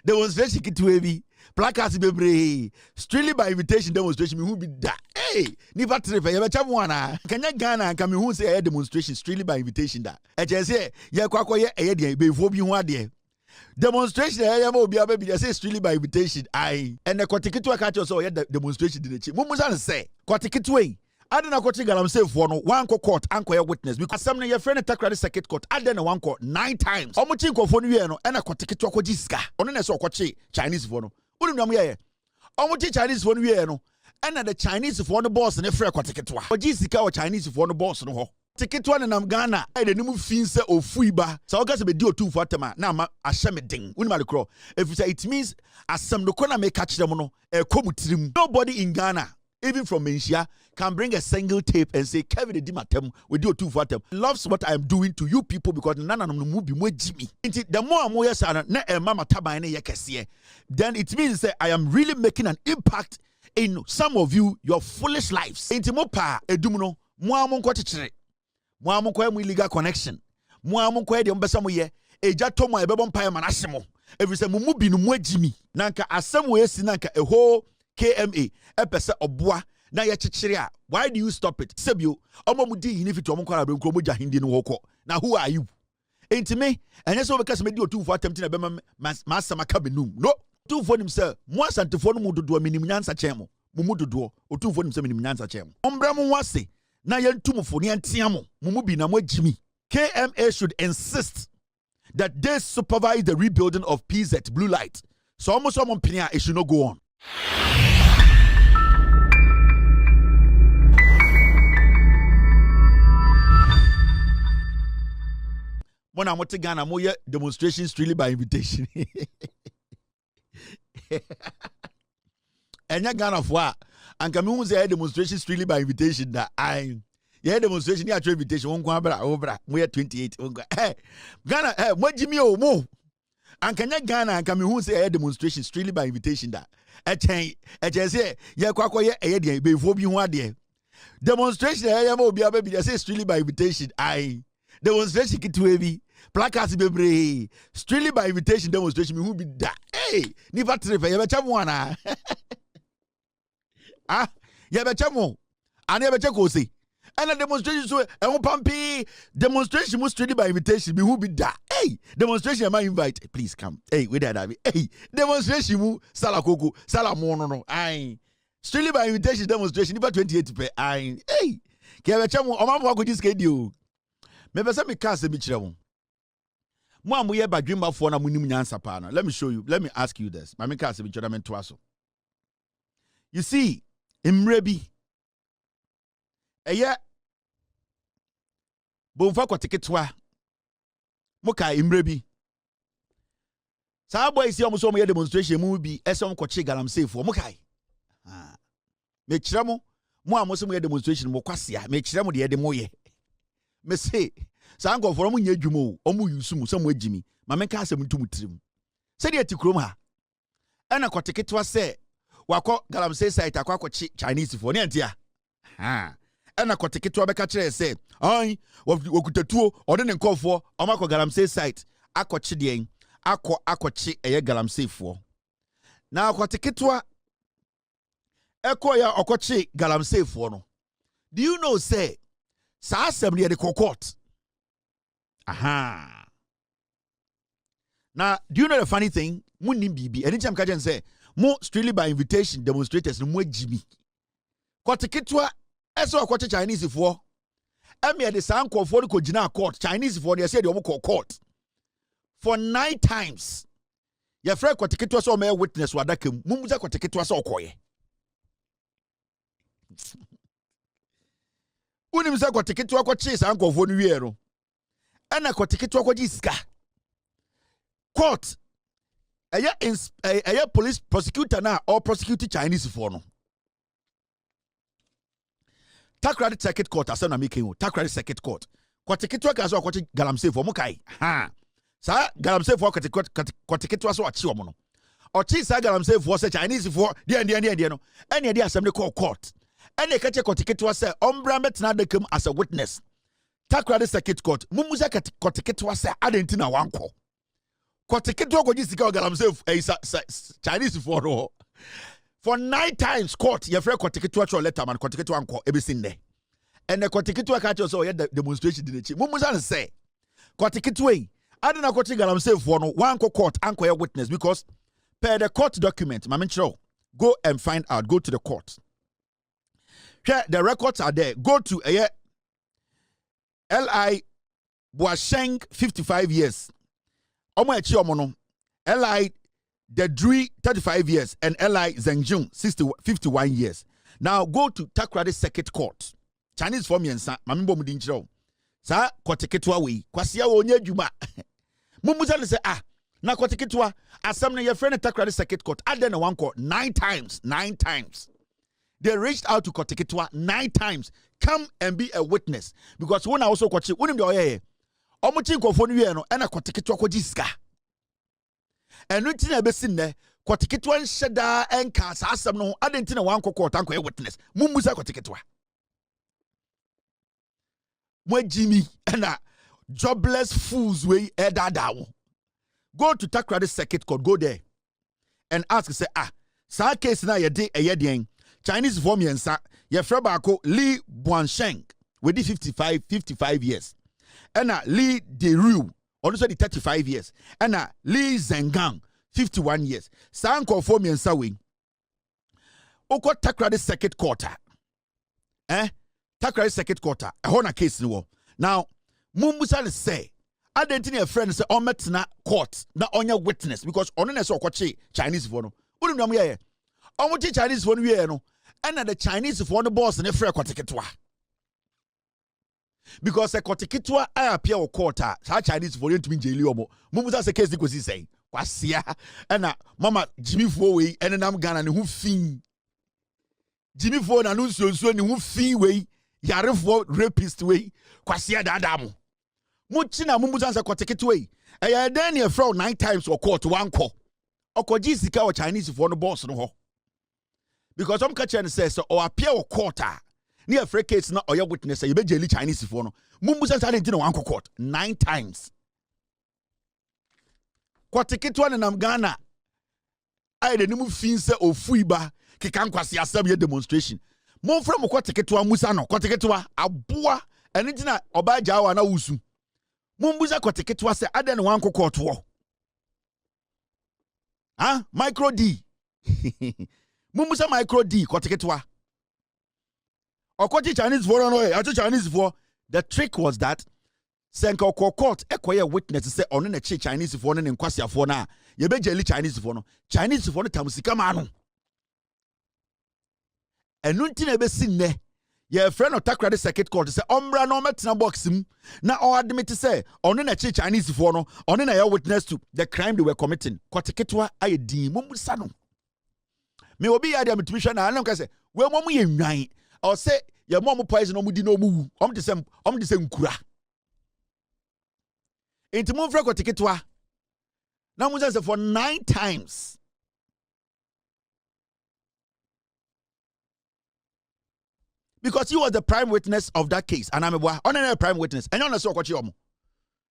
demonstration kitwebi placards bebre strictly by invitation demonstration me who be that hey nipa trefe ye becha mo ana kanya Ghana nka me who say a demonstration strictly by invitation da e je say ye kwakoye eye de befo bi ho ade demonstration ye ma obi ababi dey say strictly by invitation I and the kotikito aka cho so ye demonstration dey chi mumu san say kotikito adena kochi galamsey for no one court anko witness because some your friend takrade circuit court adena one court 9 times omuchi nkofo no wie no na kotikito akoji sika ono na so kochi Chinese for no unu nyam ye omuchi Chinese for no wie no na the Chinese for no boss ne frɛ kotikito akoji sika o Chinese for no boss no ho tikito na nam Ghana e de nimu fin se ofuiba so oga se be di otu for atema na ma ahye me den unu ma de kro if it means asem no kona make catch them no e komutirim nobody in Ghana even from Menchia, can bring a single tape and say, Kevin the Dimatem, we do 2 for them. Loves what I am doing to you people because none of them will be more Gyimii. The more I'm yes, mama tabaine yakesiye, then it means that I am really making an impact in some of you, your foolish lives. Inti mo pa edumuno, mo amon kwa chichire, mo amon kwa illegal connection, mo amon kwa de mbesa mo ye, eja tomo ebebon pa manasimo. Every say mumu binu mo Gyimii. Nanka asem we si nanka eho KMA epese oboa na ye chichire a why do you stop it sebio omo mu di hini fiti omo kwara brenko mo hindi no hoko na who are you enti me enye so be kase me di otufo attempt na be ma asama ka benum no otufo nim se mo asantefo no mu dodo minim nyansa chemo mu dodo otufo nim se minim nyansa chemo ombra mo wase na ye ntumfo ne entiamo mu bi na mo Gyimii. KMA should insist that they supervise the rebuilding of PZ Blue Light so almost someone pinia it should not go on. Mona mote Ghana mo ye demonstrations really by invitation. Enya Ghana for anka me hu say demonstrations really by invitation that I ye demonstration ya actual invitation won kwa bra mo ye 28 won kwa Ghana mo Gyimii o mo anka nya Ghana anka me hu say demonstrations really by invitation that echen say ye kwakoye eye de befo bi ho ade demonstration ye ma obi ababi dey say strictly by invitation I demonstration kitwebi placards bebre strictly by invitation demonstration me who be that hey nipa trefe ye becha mo ana ye becha mo ana ye becha ko say and a demonstration so pampi demonstration must strictly by invitation me who be that hey demonstration am I invite please come hey we there hey demonstration mu sala koko sala mo no ai strictly by invitation demonstration nipa 28 pe ai hey ke becha mo o ma bo akoji skedi o me be say me ka se bi kire mo mo amoye badwimba fo na munim nyansa pa na let me show you let me ask you this my me ka se bi kire na me to aso you see imrebi eye bonfa kotiketwa muka imrebi sa boy si omo so mo demonstration mu bi esom koche galamsey fo muka me kire mo amo so mo demonstration mo kwasea me kire mo de de mo ye me say sa ango for mo nya dwumo omo yusu mu so mo Gyimii ma me ka asem ntum tirim se de tikrom ha ana kotiketwa se wako galamsey site akwakoche Chinese fo ne antia ana kotiketwa beka kire se ai wokutatuo ode ne nkofo omako galamsey site akoche de akoche eye galamsey fo na kotiketwa ekoya okoche galamsey fo no do you know say sa assembly de court now do you know the funny thing munim bibi anytime ka say mo strictly by invitation demonstrators no mo Gyimii kotiketwa eso akoche Chinese fo eme de sanko for ko gina court Chinese for they say they go court for 9 times your friend kotiketwa so me witness wadakam mumuza kotiketwa so okoye unim sa kotiketwa ko chi sanko for no wie no ana kotiketwa ko jiska court aya police prosecutor na or prosecute Chinese for no takrade circuit court asana making o takrade circuit court kotiketwa ka so akoche galamsey for mukai sa galamsey for kotiketwa so achi omo no ochi sa galamsey for se Chinese for de no ene de assembly court ene ka che kotiketwa se ombra metna dekam as a witness takrade circuit court mumuza kotiketwa se adenti na wanko Koteketua koji sika o galamsey Chinese for 9 times court your friend koteketua cho letter man koteketua anko ebesin there. And the koteketua catch us all demonstration in the chi. Mumusan say koteketua adena kote galamsey for no one court anko your witness because per the court document mamencho go and find out, go to the court. Here the records are there. Go to Li Boasheng 55 years. Omo echi omo no. Li Dedri 35 years and Li Zengjung 51 years. Now go to Takrady Circuit Court. Chinese form yensa mamimbo mudi nchiro. Sa koteketwa we kwasia wo onye adwuma. Mumuza le say na koteketwa asam na your friend Takrady Circuit Court aden na one court 9 times. They reached out to Koteketwa 9 times. Come and be a witness. Because when I also watch it, when you omuchi nkofo no wie no na Koteketwa kwaji sika. Enu nti na besin ne Koteketwa nheda enka asam no adenti na wan kokota anko a witness. Mummusa Koteketwa. Mo Gyimii na jobless fools we edadawo. Go to Takrady Circuit Court, go there and ask say sa case na yede eyedien Chinese form yensa ye frabako Li Boasheng with the 55 years. And Li Deru also the 35 years. And Li Zengang 51 years. Sanko form yensa we. Oko Takrady Circuit Court. Takrady Circuit Court. A hona case no. Now, Mumbusa say identity a friend say ometna court na onya witness because ono na so kwachi Chinese for no. Unu no ye. Omuti Chinese for no no. And the Chinese for the boss and a free Koteketwa. Because a Koteketwa I appear or quarter, Chinese for you to be jailiomo. Mumuza se case because he say, Kwasia, and Mama Gyimii for way, and then I'm Ghana who fin. Gyimii for an so who fin way, Yare for rapist way, Kwasia dadamo. Muchina Mumuza Koteketwa. I then a fraud 9 times or court 1 call. Okojisika or Chinese for the boss no. Because some catcher says or appear or quarter near free case not or your witness you be jelly Chinese for no Mumbusa didn't one court 9 times. Koteketwa na Ghana I the new finse or fuiba kikan kwasi asem demonstration. Mon from Koteketwa Musa no Koteketwa awuah anything na oba jawa na owusu. Mumbusa Koteketwa say aden one court wo. Micro D. Mumusa micro D Koteketwa. Okoti Chinese for no I Chinese for. The trick was that Senko court ekoye witness say ono na Chinese for no nkwasi afo na ye be jeli Chinese for no tamusika ma no. Enu nti na be sin ne ye friend of Takrady Circuit Court say ombra no metna box him na o admit say ono na Chinese for no ono na ye witness to the crime they were committing. Koteketwa aye din mumusa no. Me obi ya dia metumi na anam ka say we mom ye nwan or say ye mom poison no mudi no mu om de sem nkura enti mom fra Koteketwa na mu say for 9 times because he was the prime witness of that case and I'm a prime witness and you so kwachi omo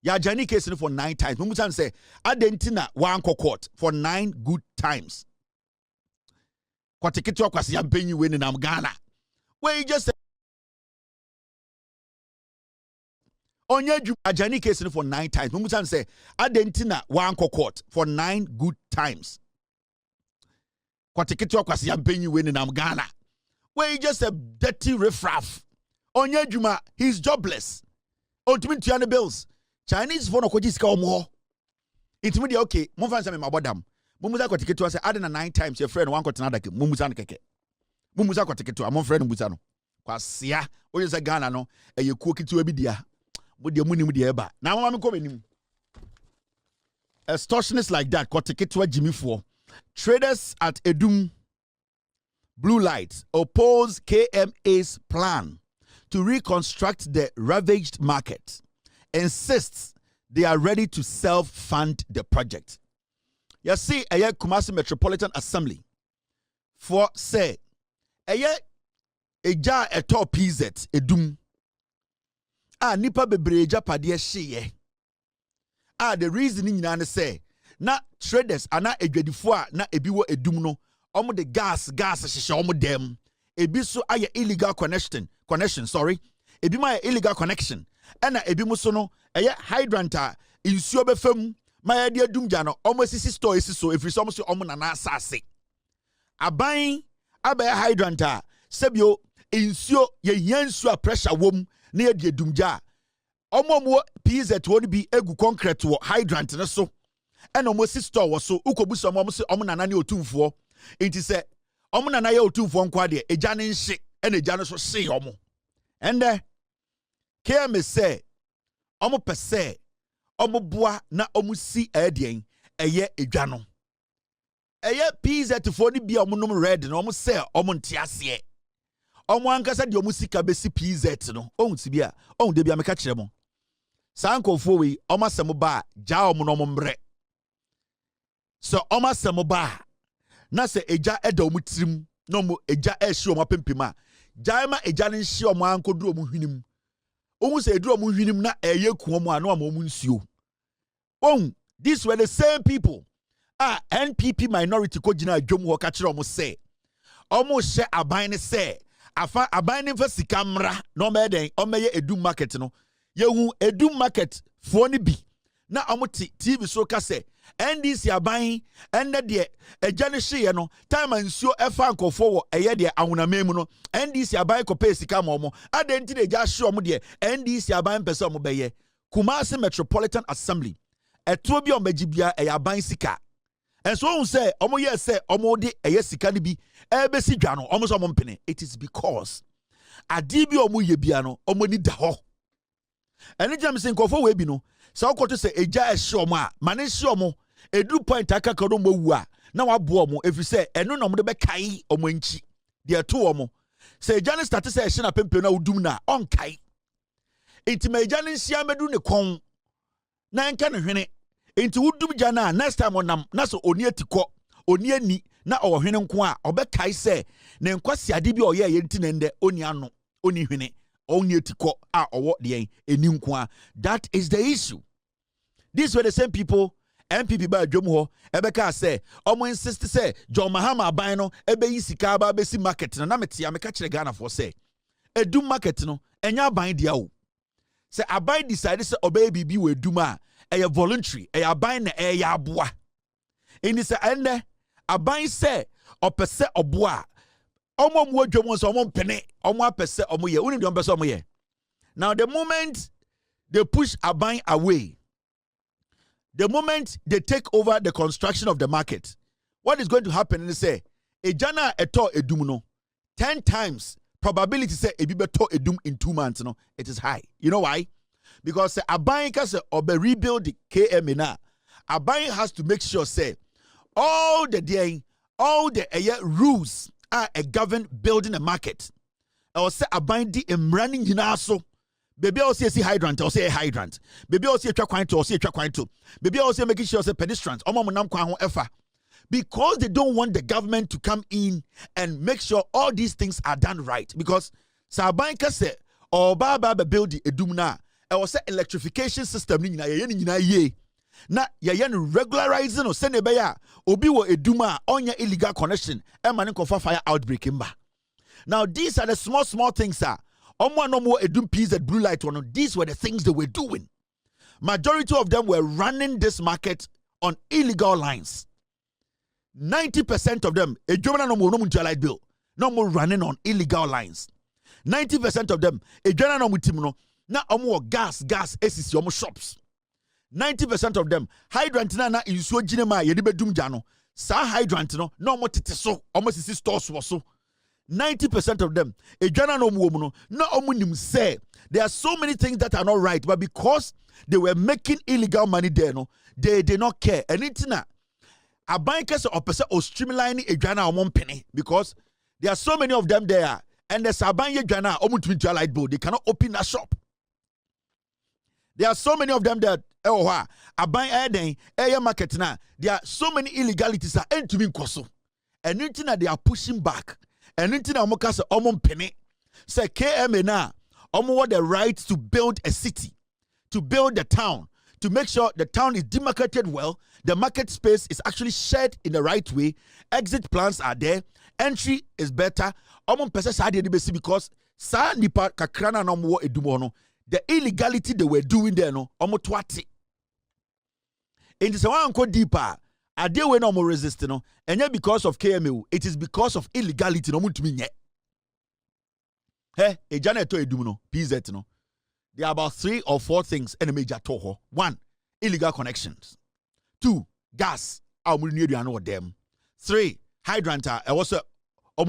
ya jani case for 9 times mum say adentina one court for 9 good times. Koteketwa kwasi ya mpenyi we nam Ghana. Where you just onye ajani case for 9 times. Mumusan say adentina one court for 9 good times. Koteketwa kwasi ya mpenyi we nam Ghana. Where you just a dirty riffraff. Onye juma he's jobless. Ultimate tuane bills. Chinese for no kojisika omo. Intimidi okay. Mumfansa me mabodam. Mumuza Koteketwa say add 9 times your friend one kotina dake mumuza no keke. Mumuza Koteketwa mon friend mumuza no. Kwasia oye say Ghana no eye kuo kitu bi dia. Mo de munim de eba. Na mama me ko benim. Extortionists like that Koteketwa Gyimii for. Traders at Adum Blue Lights oppose KMA's plan to reconstruct the ravaged market. Insists they are ready to self-fund the project. You see, Kumasi Metropolitan Assembly for say, eja eto PZ Adum. Nipa bebre Ghpage sheye. The reasoning na say na traders ana edwadifo a na ebi wo edum no omo de gas hyehyɛ omo dem ebi so aye illegal connection ebi ma illegal connection ɛna ebi mu so no ɛyɛ hydrant a nsuo bɛfam ma yɛ de adum gya no omo sisi store esi so efiri so omo so omo nana asase aban abɛyɛ hydrant a sebio nsuo ye hia nsuo a pressure wom na yɛ de adum gya omo PZ won bi egu concrete wo hydrant ne so ɛna omo si store wo so ukobuso omo se omo nana ne otumfo enti sɛ omo nana yɛ otumfo nko ade egya ne nhye ɛna egya no so hye omo ɛndɛ KM sɛ omo pɛsɛ omo boa na omo si ɛdeɛn ɛyɛ edwa no ɛyɛ PZ fo ni bia omo nom red na omo sɛ omo nte ase omo ankasa de omo sika besi PZ no ohun ti bia ohun de bia meka kyerɛ mo sankofo we omo asɛm ba gya omo no omo mbrɛ so omo asɛm ba na sɛ egya ɛda omo tirim na omo egya ɛhye omo apempem a gya ma egya ne nhye omo ankoduru omo hwinim ohun sɛ eduru omo hwinim na ɛyɛ ku omo ano omo nsuo ohun these were the same people NPP minority ko gyina adwom ho ka kyerɛ omo sɛ omo hye aban ne sɛ afa aban ne fa sika mra na omo ɛden omo yɛ edum market no yehu edum market fo ne bi na omo TV so ka sɛ NDC aban ende de egya ne hye no time nsuo ɛfa nkɔfo wɔ ɛyɛ de ahonamam mu no NDC aban kɔpɛ sika ma omo adenti de egya hye omo de NDC aban pɛsɛ omo bɛyɛ Kumasi Metropolitan Assembly ɛto bi omo bɛgye ɛyɛ aban sika enso ohun sɛ omo yɛ sɛ omo de ɛyɛ sika ne bi ɛbɛsi dwa no omo so omo mpene it is because ade bi omo yɛ bia no omo ni da hɔ ɛne gyam sɛ nkɔfo we bi no sɛ okoto sɛ egya ɛhye omo a mane hye omo eduru point aka ka do mo wu a na wabo omo efiri sɛ ɛno na omo de bɛkai omo nchi de ɛto omo sɛ egya ne start sɛ ɛhye na pempem na wudum na ɔnkai enti ma egya ne nhia medu ne kon na enka ne hwene enti wudum gya na next time onam na so oni etikɔ oni ani na ɔwɔ hwene nko a ɔbɛkai sɛ ne nkwasi ade bi ɔyɛ yɛ nti ne ndɛ oni ano oni hwene oni etikɔ a ɔwɔ de eni nko a that is the issue. These were the same people NPP ba adwom ho ebeka sɛ omo insist sɛ John Mahama aban no ebeyi sika ba besi market na metia meka kyerɛ Ghana for sɛ edum market no enya aban dia o sɛ aban decide sɛ obey bibi we edum a ɛyɛ voluntary ɛyɛ aban na ɛyɛ aboa eni sɛ ende aban sɛ opese oboa omo mo adwom nso omo mpene omo apese omo ye uni de omo pese omo ye. Now the moment they push aban away, the moment they take over the construction of the market, what is going to happen is say ejana eto edum no 10 times probability say ebi beto edum in 2 months no it is high. You know why? Because aban ka say obe rebuild the KM na aban has to make sure say all the rules are govern building a market. Or say aban di emrani nyina so baby also see hydrant or say hydrant. Baby also twa kwan to or say twa kwan to. Baby also making sure say pedestrians omo nam kwan ho efa. Because they don't want the government to come in and make sure all these things are done right. Because Saban ka say or baba build the edum na e was say electrification system ni nyina ye. Na ye regularizing or send be ya obi wo eduma onya illegal connection e man nkofa fire outbreak mba. Now these are the small things no more edum PZ blue light one. These were the things they were doing. Majority of them were running this market on illegal lines. 90% of them no more light bill. No more running on illegal lines. 90% of them no more na omo gas esisi omo shops. 90% of them hydrant na insuo Gyimii yedi bedum gya no sa hydrant no omo tete so omo sisi stores wo so. 90% of them no say there are so many things that are not right, but because they were making illegal money there, no, they did not care. And it's not a bankers or person or streamlining a Ghana or penny because there are so many of them there, and there's a bank Ghana almost to light bill. They cannot open a shop. There are so many of them that a bank air market now. There are so many illegalities that end to be koso, and it's not they are pushing back. And anything I'm say omon penny say KM na omo want the right to build a city, to build a town, to make sure the town is demarcated well, the market space is actually shared in the right way, exit plans are there, entry is better. Because sa nipa kakrana na mo edumo no, the illegality they were doing there no, omo twati. In this one go deeper, ade we no more resist no, and yet because of KMU, it is because of illegality no mutumi nye. Hey, a janitor edumo no, PZ no. There are about 3 or 4 things in a major toho. 1, illegal connections. 2, gas. I will need you know them. 3, hydrant. I was a so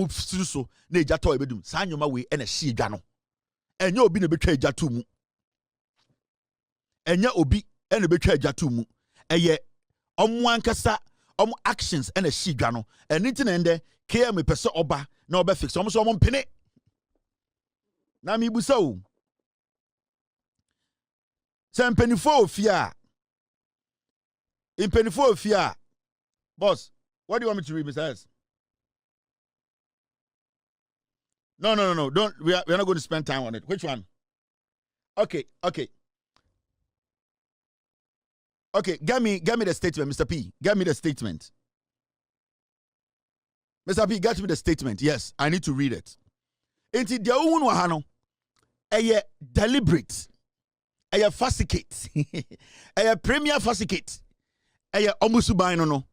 neja to ebedum. Sanyoma we and a she gano. And you be a betray jatumu. And ya obi and a betray jatumu. And ye wankasa actions and a she gano. And it and there care me person oba no be fix almost one penny. Nami buso. Some penny for fear. In penny for fear. Boss, what do you want me to read, Mr. S? No. Don't we are not going to spend time on it. Which one? Okay. Get me the statement, Mr. P. Get me the statement. Mr. P, get me the statement. Yes, I need to read it. Into the owuah a deliberate. A fascicate, a premier fascicate, a omusu no.